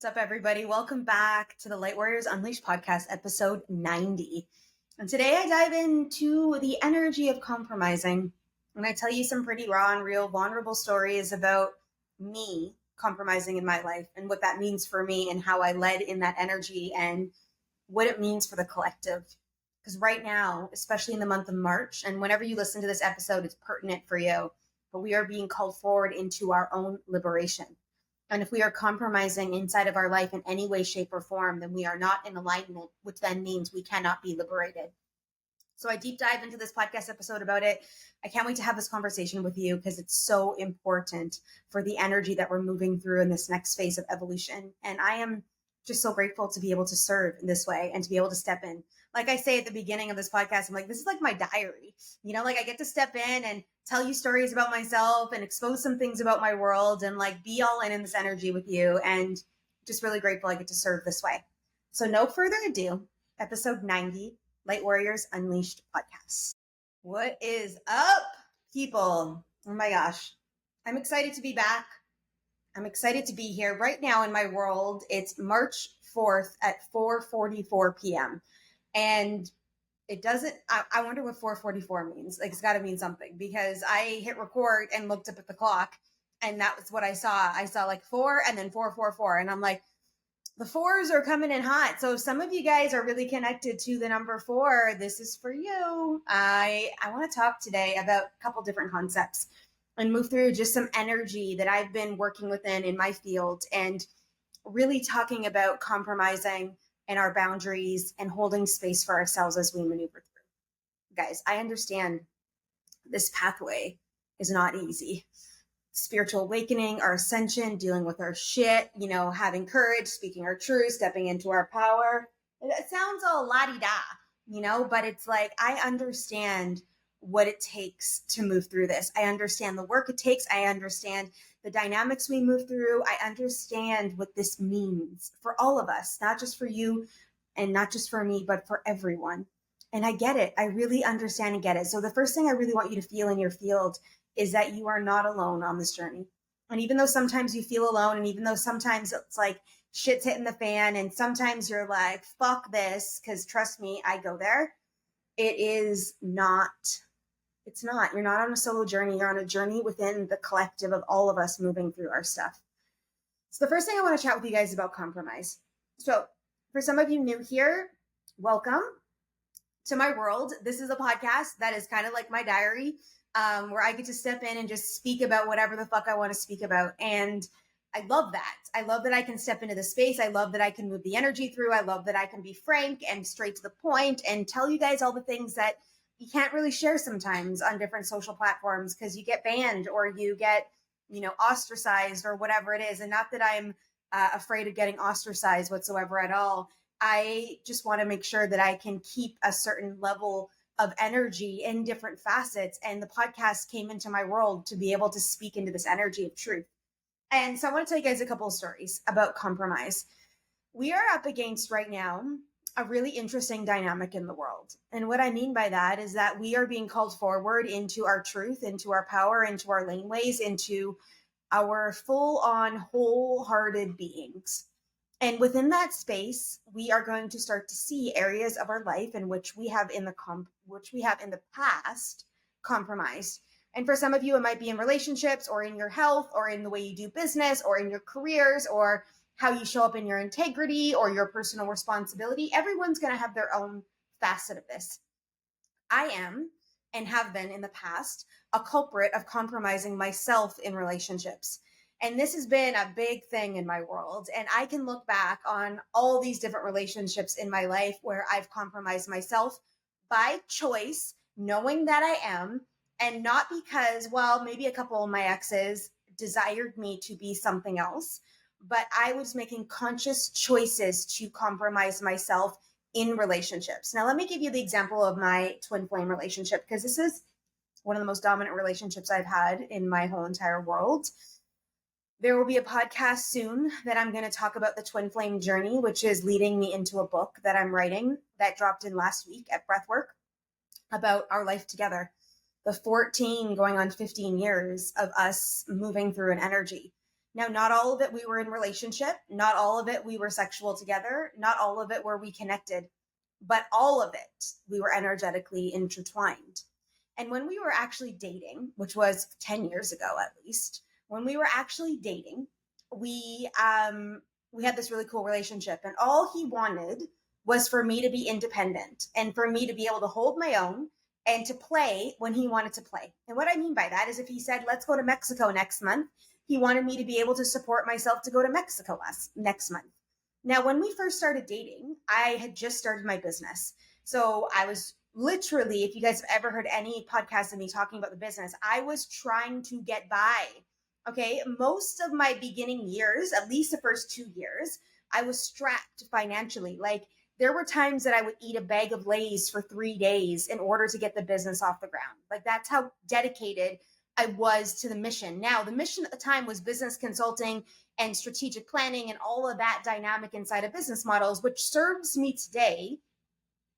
up, everybody? Welcome back to the Light Warriors Unleashed podcast, episode 90. And today I dive into the energy of compromising. And I tell you some pretty raw and real vulnerable stories about me compromising in my life and what that means for me and how I led in that energy and what it means for the collective. Because right now, especially in the month of March, and whenever you listen to this episode, it's pertinent for you, but we are being called forward into our own liberation. And if we are compromising inside of our life in any way, shape, or form, then we are not in alignment, which then means we cannot be liberated. So I deep dive into this podcast episode about it. I can't wait to have this conversation with you because it's so important for the energy that we're moving through in this next phase of evolution. And I am just so grateful to be able to serve in this way and to be able to step in. Like I say at the beginning of this podcast, I'm like, this is like my diary. Like I get to step in and tell you stories about myself and expose some things about my world and like be all in this energy with you. And just really grateful I get to serve this way. So no further ado, episode 90, Light Warriors Unleashed podcast. What is up, people? Oh my gosh. I'm excited to be back. I'm excited to be here right now in my world. It's March 4th at 4:44 p.m. And it doesn't, I wonder what 4:44 means. Like, it's got to mean something because I hit record and looked up at the clock and that was what I saw. I saw like 4 and then 4:44. And I'm like, the fours are coming in hot. So if some of you guys are really connected to the number 4, this is for you. I want to talk today about a couple different concepts and move through just some energy that I've been working within in my field and really talking about compromising and our boundaries and holding space for ourselves as we maneuver through. Guys, I understand this pathway is not easy. Spiritual awakening, our ascension, dealing with our shit, having courage, speaking our truth, stepping into our power. It sounds all la-di-da, but it's like, I understand what it takes to move through this. I understand the work it takes. I understand the dynamics we move through. I understand what this means for all of us, not just for you and not just for me, but for everyone. And I get it. I really understand and get it. So the first thing I really want you to feel in your field is that you are not alone on this journey. And even though sometimes you feel alone, and even though sometimes it's like shit's hitting the fan, and sometimes you're like, fuck this, because trust me, I go there. It's not. You're not on a solo journey. You're on a journey within the collective of all of us moving through our stuff. So the first thing I want to chat with you guys about compromise. So for some of you new here, welcome to my world. This is a podcast that is kind of like my diary, where I get to step in and just speak about whatever the fuck I want to speak about. And I love that. I love that I can step into the space. I love that I can move the energy through. I love that I can be frank and straight to the point and tell you guys all the things that you can't really share sometimes on different social platforms because you get banned or you get, ostracized or whatever it is. And not that I'm afraid of getting ostracized whatsoever at all. I just want to make sure that I can keep a certain level of energy in different facets. And the podcast came into my world to be able to speak into this energy of truth. And so I want to tell you guys a couple of stories about compromise. We are up against right now a really interesting dynamic in the world. And what I mean by that is that we are being called forward into our truth, into our power, into our laneways, into our full-on wholehearted beings. And within that space, we are going to start to see areas of our life in which we have in the past compromised. And for some of you, it might be in relationships or in your health or in the way you do business or in your careers or how you show up in your integrity or your personal responsibility. Everyone's going to have their own facet of this. I am and have been in the past a culprit of compromising myself in relationships. And this has been a big thing in my world. And I can look back on all these different relationships in my life where I've compromised myself by choice, knowing that I am, and not because, maybe a couple of my exes desired me to be something else, but I was making conscious choices to compromise myself in relationships. Now, let me give you the example of my twin flame relationship, because this is one of the most dominant relationships I've had in my whole entire world. There will be a podcast soon that I'm going to talk about the twin flame journey, which is leading me into a book that I'm writing that dropped in last week at Breathwork about our life together. The 14 going on 15 years of us moving through an energy. Now, not all of it we were in relationship, not all of it we were sexual together, not all of it were we connected, but all of it we were energetically intertwined. And when we were actually dating, which was 10 years ago at least, when we were actually dating, we had this really cool relationship, and all he wanted was for me to be independent and for me to be able to hold my own and to play when he wanted to play. And what I mean by that is if he said, let's go to Mexico next month, he wanted me to be able to support myself to go to Mexico next month. Now, when we first started dating, I had just started my business. So I was literally, if you guys have ever heard any podcast of me talking about the business, I was trying to get by. Okay. Most of my beginning years, at least the first 2 years, I was strapped financially. Like, there were times that I would eat a bag of Lay's for 3 days in order to get the business off the ground. Like, that's how dedicated I was to the mission. Now, the mission at the time was business consulting and strategic planning and all of that dynamic inside of business models, which serves me today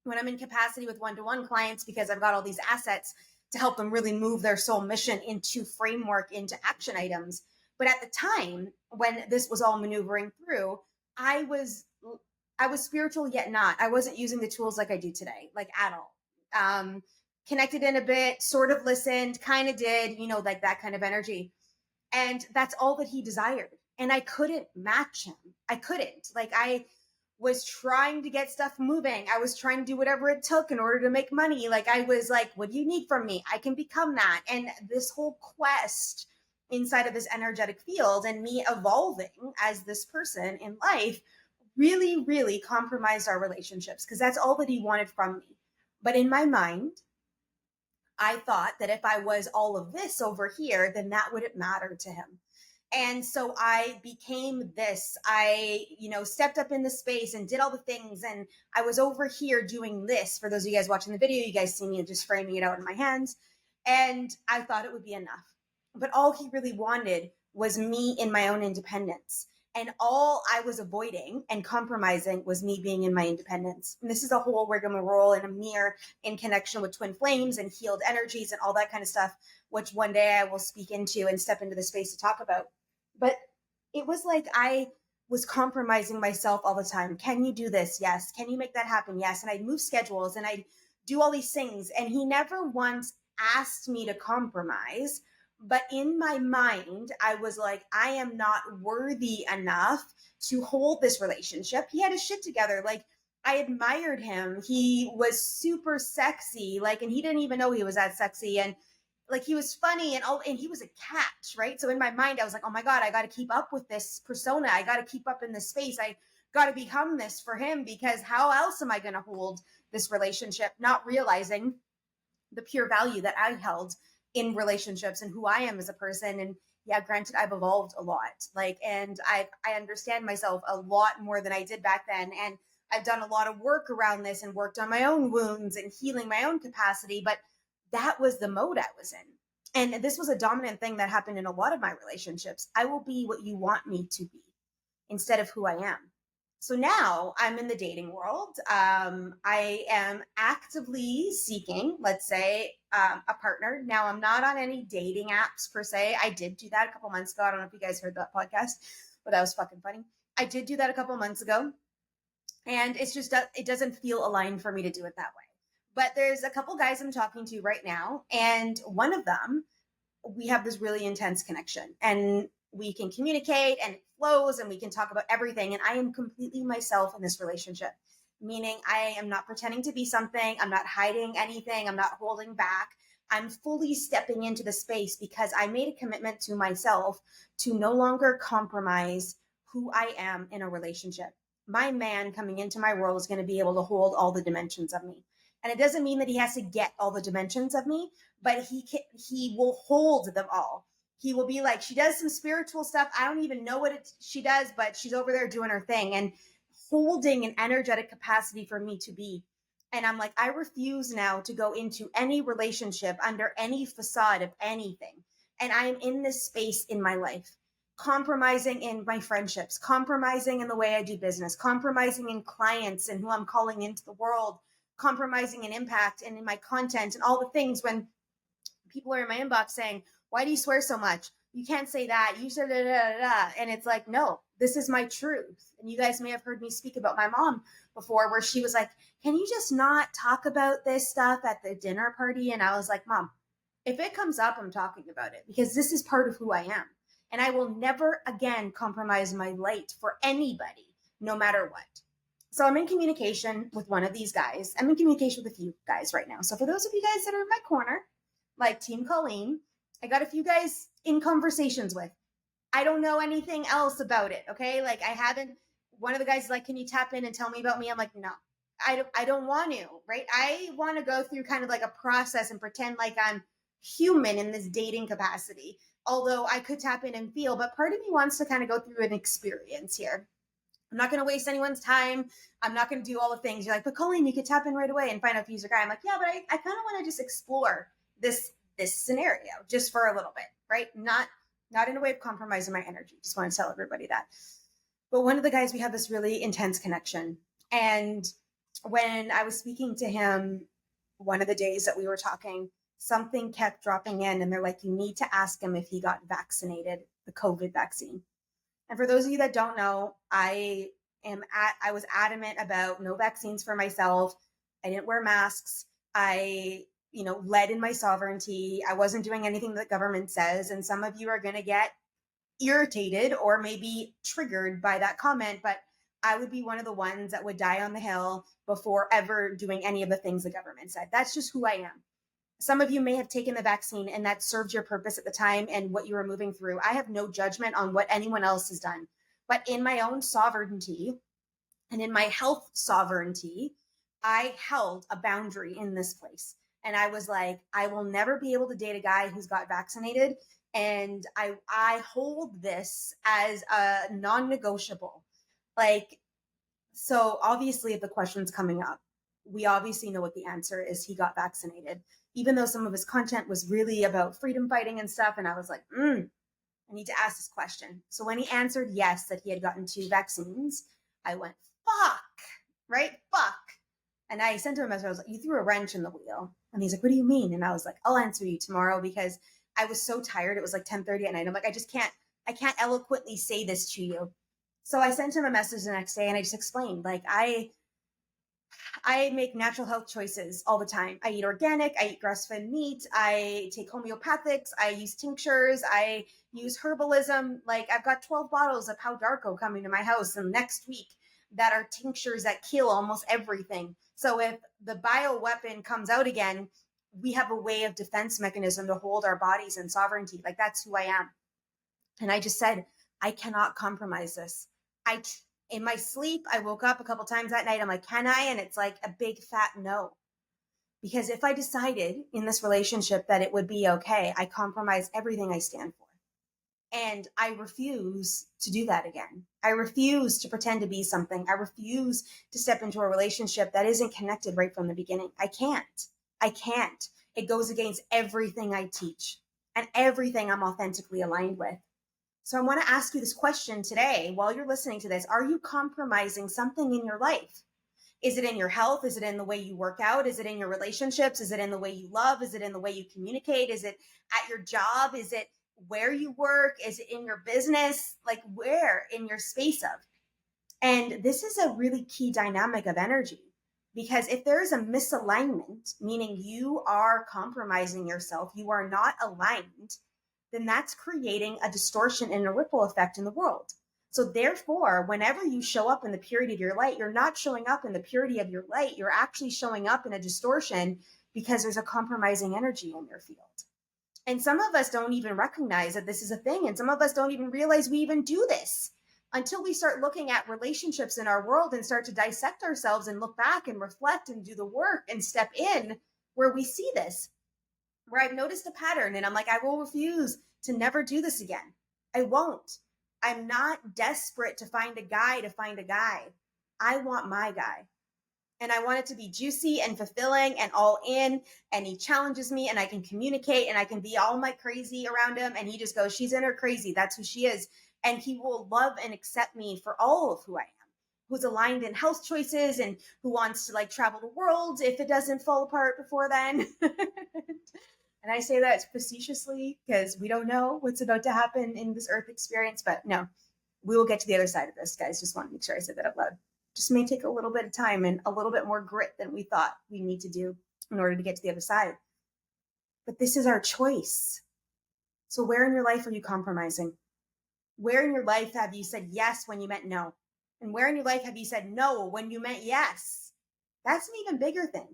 when I'm in capacity with one-to-one clients, because I've got all these assets to help them really move their soul mission into framework, into action items. But at the time when this was all maneuvering through, I was spiritual yet not. I wasn't using the tools like I do today, like at all. Connected in a bit, sort of listened, kind of did, like that kind of energy. And that's all that he desired. And I couldn't match him. I couldn't. Like, I was trying to get stuff moving. I was trying to do whatever it took in order to make money. Like, I was like, what do you need from me? I can become that. And this whole quest inside of this energetic field and me evolving as this person in life really, really compromised our relationships, because that's all that he wanted from me. But in my mind, I thought that if I was all of this over here, then that wouldn't matter to him. And so I became this. I, stepped up in the space and did all the things. And I was over here doing this. For those of you guys watching the video, you guys see me just framing it out in my hands. And I thought it would be enough. But all he really wanted was me in my own independence. And all I was avoiding and compromising was me being in my independence. And this is a whole rigmarole and a mirror in connection with twin flames and healed energies and all that kind of stuff, which one day I will speak into and step into the space to talk about. But it was like I was compromising myself all the time. Can you do this? Yes. Can you make that happen? Yes. And I'd move schedules and I'd do all these things. And he never once asked me to compromise. But in my mind, I was like, I am not worthy enough to hold this relationship. He had his shit together. Like, I admired him. He was super sexy. Like, and he didn't even know he was that sexy. And like, he was funny and he was a catch, right? So in my mind, I was like, oh my God, I got to keep up with this persona. I got to keep up in this space. I got to become this for him, because how else am I going to hold this relationship? Not realizing the pure value that I held in relationships and who I am as a person. And yeah, granted, I've evolved a lot, and I understand myself a lot more than I did back then. And I've done a lot of work around this and worked on my own wounds and healing my own capacity. But that was the mode I was in. And this was a dominant thing that happened in a lot of my relationships. I will be what you want me to be instead of who I am. So now I'm in the dating world. I am actively seeking, let's say, a partner. Now, I'm not on any dating apps per se. I did do that a couple months ago. I don't know if you guys heard that podcast, but that was fucking funny. I did do that a couple months ago. And it's just, it doesn't feel aligned for me to do it that way. But there's a couple guys I'm talking to right now. And one of them, we have this really intense connection. And we can communicate and it flows and we can talk about everything. And I am completely myself in this relationship, meaning I am not pretending to be something. I'm not hiding anything. I'm not holding back. I'm fully stepping into the space because I made a commitment to myself to no longer compromise who I am in a relationship. My man coming into my world is going to be able to hold all the dimensions of me. And it doesn't mean that he has to get all the dimensions of me, but he will hold them all. He will be like, she does some spiritual stuff. I don't even know what she does, but she's over there doing her thing and holding an energetic capacity for me to be. And I'm like, I refuse now to go into any relationship under any facade of anything. And I'm in this space in my life, compromising in my friendships, compromising in the way I do business, compromising in clients and who I'm calling into the world, compromising in impact and in my content and all the things. When people are in my inbox saying, why do you swear so much? you can't say that. You said da, da, da, da. And it's like, no, this is my truth. And you guys may have heard me speak about my mom before, where she was like, can you just not talk about this stuff at the dinner party? And I was like, Mom, if it comes up, I'm talking about it, because this is part of who I am. And I will never again compromise my light for anybody, no matter what. So I'm in communication with one of these guys. I'm in communication with a few guys right now. So for those of you guys that are in my corner, like Team Colleen, I got a few guys in conversations with. I don't know anything else about it. Okay. Like I haven't, one of the guys is like, can you tap in and tell me about me? I'm like, no, I don't want to, right? I want to go through kind of like a process and pretend like I'm human in this dating capacity. Although I could tap in and feel, but part of me wants to kind of go through an experience here. I'm not going to waste anyone's time. I'm not going to do all the things. You're like, but Colleen, you could tap in right away and find out if he's a guy. I'm like, yeah, but I kind of want to just explore this scenario just for a little bit, right? Not in a way of compromising my energy. Just want to tell everybody that. But one of the guys, we have this really intense connection. And when I was speaking to him, one of the days that we were talking, something kept dropping in, and they're like, you need to ask him if he got vaccinated, the COVID vaccine. And for those of you that don't know, I was adamant about no vaccines for myself. I didn't wear masks. I, led in my sovereignty. I wasn't doing anything that the government says. And some of you are going to get irritated or maybe triggered by that comment, but I would be one of the ones that would die on the hill before ever doing any of the things the government said. That's just who I am. Some of you may have taken the vaccine and that served your purpose at the time and what you were moving through. I have no judgment on what anyone else has done. But in my own sovereignty and in my health sovereignty, I held a boundary in this place. And I was like, I will never be able to date a guy who's got vaccinated. And I hold this as a non-negotiable. So obviously if the question's coming up, we obviously know what the answer is. He got vaccinated, even though some of his content was really about freedom fighting and stuff. And I was like, I need to ask this question. So when he answered yes, that he had gotten 2 vaccines, I went, fuck, right? Fuck. And I sent him a message. I was like, you threw a wrench in the wheel. And he's like, what do you mean? And I was like, I'll answer you tomorrow, because I was so tired. It was like 10:30 at night. I'm like, I can't eloquently say this to you. So I sent him a message the next day and I just explained, like, I make natural health choices all the time. I eat organic, I eat grass-fed meat, I take homeopathics, I use tinctures, I use herbalism. Like I've got 12 bottles of Pau Darko coming to my house in next week that are tinctures that kill almost everything. So if the bioweapon comes out again, we have a way of defense mechanism to hold our bodies in sovereignty. Like that's who I am. And I just said, I cannot compromise this. In my sleep, I woke up a couple times that night. I'm like, can I? And it's like a big fat no. Because if I decided in this relationship that it would be okay, I compromise everything I stand for. And I refuse to do that again. I refuse to pretend to be something. I refuse to step into a relationship that isn't connected right from the beginning. I can't. It goes against everything I teach and everything I'm authentically aligned with. So I want to ask you this question today while you're listening to this. Are you compromising something in your life? Is it in your health? Is it in the way you work out? Is it in your relationships? Is it in the way you love? Is it in the way you communicate? Is it at your job? Is it where you work? Is it in your business? Like where in your space of? And this is a really key dynamic of energy, because if there is a misalignment, meaning you are compromising yourself, you are not aligned, then that's creating a distortion and a ripple effect in the world. So therefore, whenever you show up in the purity of your light, you're not showing up in the purity of your light. You're actually showing up in a distortion because there's a compromising energy in your field. And some of us don't even recognize that this is a thing. And some of us don't even realize we even do this until we start looking at relationships in our world and start to dissect ourselves and look back and reflect and do the work and step in where we see this, where I've noticed a pattern and I'm like, I will refuse to never do this again. I won't. I'm not desperate to find a guy. I want my guy. And I want it to be juicy and fulfilling and all in. And he challenges me and I can communicate and I can be all my crazy around him. And he just goes, she's in her crazy. That's who she is. And he will love and accept me for all of who I am, who's aligned in health choices and who wants to like travel the world if it doesn't fall apart before then. And I say that facetiously because we don't know what's about to happen in this earth experience, but no, we will get to the other side of this, guys. Just want to make sure I said that out loud. Just may take a little bit of time and a little bit more grit than we thought we need to do in order to get to the other side. But this is our choice. So where in your life are you compromising? Where in your life have you said yes when you meant no? And where in your life have you said no when you meant yes? That's an even bigger thing.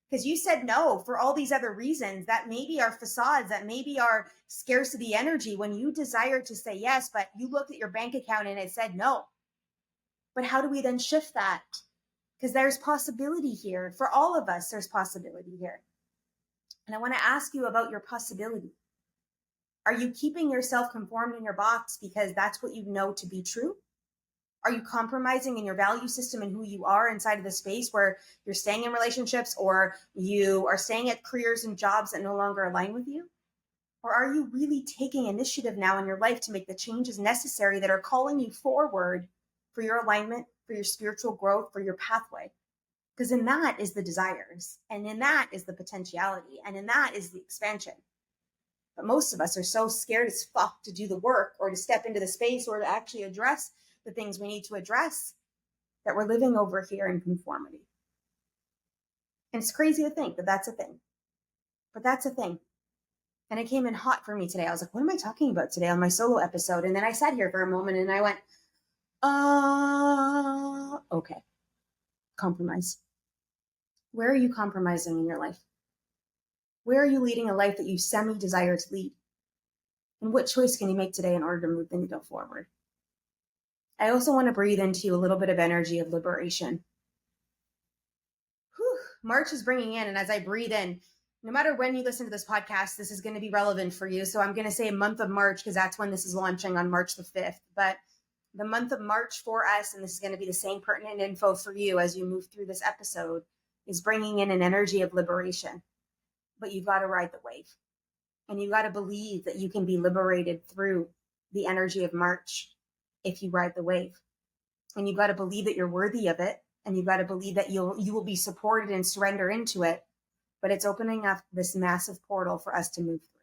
Because you said no for all these other reasons that maybe are facades, that maybe are scarcity energy when you desire to say yes, but you looked at your bank account and it said no. But how do we then shift that? Because there's possibility here. For all of us, there's possibility here. And I want to ask you about your possibility. Are you keeping yourself conformed in your box because that's what you know to be true? Are you compromising in your value system and who you are inside of the space where you're staying in relationships or you are staying at careers and jobs that no longer align with you? Or are you really taking initiative now in your life to make the changes necessary that are calling you forward for your alignment, for your spiritual growth, for your pathway? Because in that is the desires, and in that is the potentiality, and in that is the expansion. But most of us are so scared as fuck to do the work or to step into the space or to actually address the things we need to address that we're living over here in conformity. And it's crazy to think that that's a thing. But that's a thing. And it came in hot for me today. I was like, what am I talking about today on my solo episode? And then I sat here for a moment and I went, okay. Compromise. Where are you compromising in your life? Where are you leading a life that you semi-desire to lead? And what choice can you make today in order to move the needle forward? I also want to breathe into you a little bit of energy of liberation. Whew, March is bringing in, and as I breathe in, no matter when you listen to this podcast, this is going to be relevant for you. So I'm going to say month of March because that's when this is launching on March the 5th. But the month of March for us, and this is going to be the same pertinent info for you as you move through this episode, is bringing in an energy of liberation. But you've got to ride the wave. And you've got to believe that you can be liberated through the energy of March if you ride the wave. And you've got to believe that you're worthy of it. And you've got to believe that you will be supported and surrender into it. But it's opening up this massive portal for us to move through.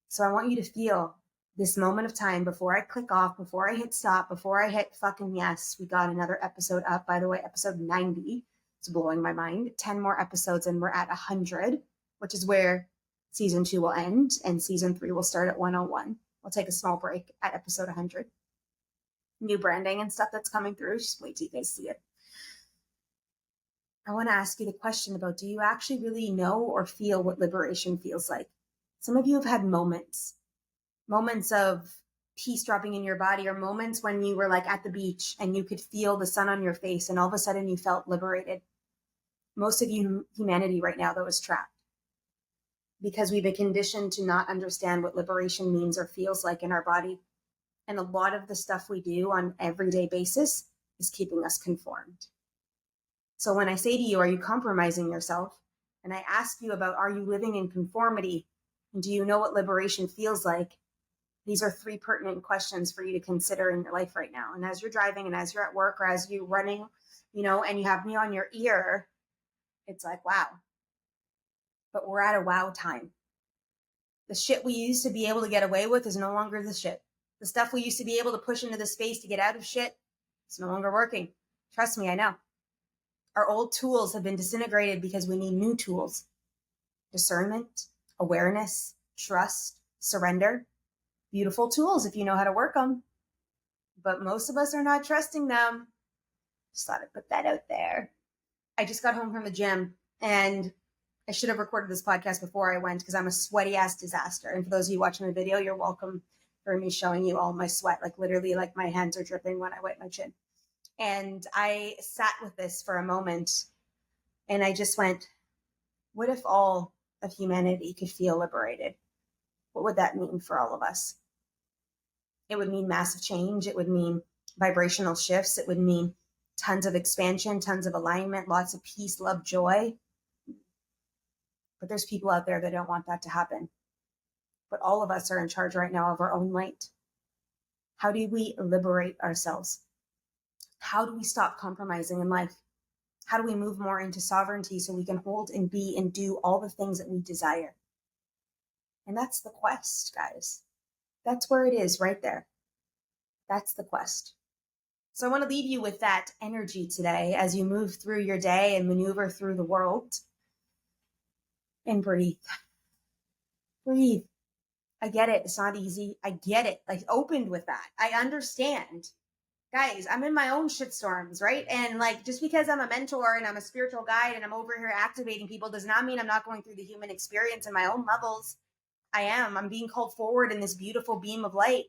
So I want you to feel this moment of time before I click off, before I hit stop, before I hit fucking yes. We got another episode up, by the way, episode 90. It's blowing my mind. 10 more episodes and we're at 100, which is where season 2 will end. And season 3 will start at 101. We'll take a small break at episode 100. New branding and stuff that's coming through. Just wait till you guys see it. I want to ask you the question about, do you actually really know or feel what liberation feels like? Some of you have had moments of peace dropping in your body, or moments when you were like at the beach and you could feel the sun on your face and all of a sudden you felt liberated. Most of humanity right now, though, is trapped because we've been conditioned to not understand what liberation means or feels like in our body. And a lot of the stuff we do on an everyday basis is keeping us conformed. So when I say to you, are you compromising yourself? And I ask you about, are you living in conformity? And do you know what liberation feels like? These are 3 pertinent questions for you to consider in your life right now. And as you're driving and as you're at work or as you're running, and you have me on your ear, it's like, wow. But we're at a wow time. The shit we used to be able to get away with is no longer the shit. The stuff we used to be able to push into the space to get out of shit, it's no longer working. Trust me, I know. Our old tools have been disintegrated because we need new tools. Discernment, awareness, trust, surrender. Beautiful tools if you know how to work them. But most of us are not trusting them. Just thought I'd put that out there. I just got home from the gym and I should have recorded this podcast before I went because I'm a sweaty ass disaster. And for those of you watching the video, you're welcome for me showing you all my sweat. Like literally, like my hands are dripping when I wipe my chin. And I sat with this for a moment and I just went, what if all of humanity could feel liberated? What would that mean for all of us? It would mean massive change. It would mean vibrational shifts. It would mean tons of expansion, tons of alignment, lots of peace, love, joy. But there's people out there that don't want that to happen. But all of us are in charge right now of our own light. How do we liberate ourselves? How do we stop compromising in life? How do we move more into sovereignty so we can hold and be and do all the things that we desire? And that's the quest, guys. That's where it is right there. That's the quest. So I want to leave you with that energy today as you move through your day and maneuver through the world. And breathe. Breathe. I get it. It's not easy. I get it. I opened with that. I understand. Guys, I'm in my own shitstorms, right? And like, just because I'm a mentor and I'm a spiritual guide and I'm over here activating people does not mean I'm not going through the human experience in my own levels. I am. I'm being called forward in this beautiful beam of light.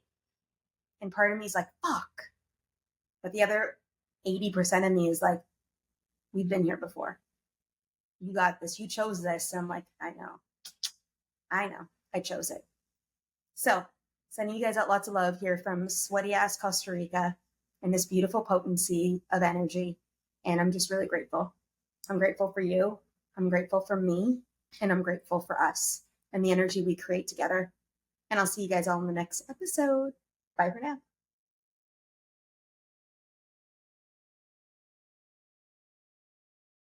And part of me is like, fuck. But the other 80% of me is like, we've been here before. You got this. You chose this. And I'm like, I know. I chose it. So sending you guys out lots of love here from sweaty ass Costa Rica and this beautiful potency of energy. And I'm just really grateful. I'm grateful for you. I'm grateful for me. And I'm grateful for us and the energy we create together. And I'll see you guys all in the next episode. Bye for now.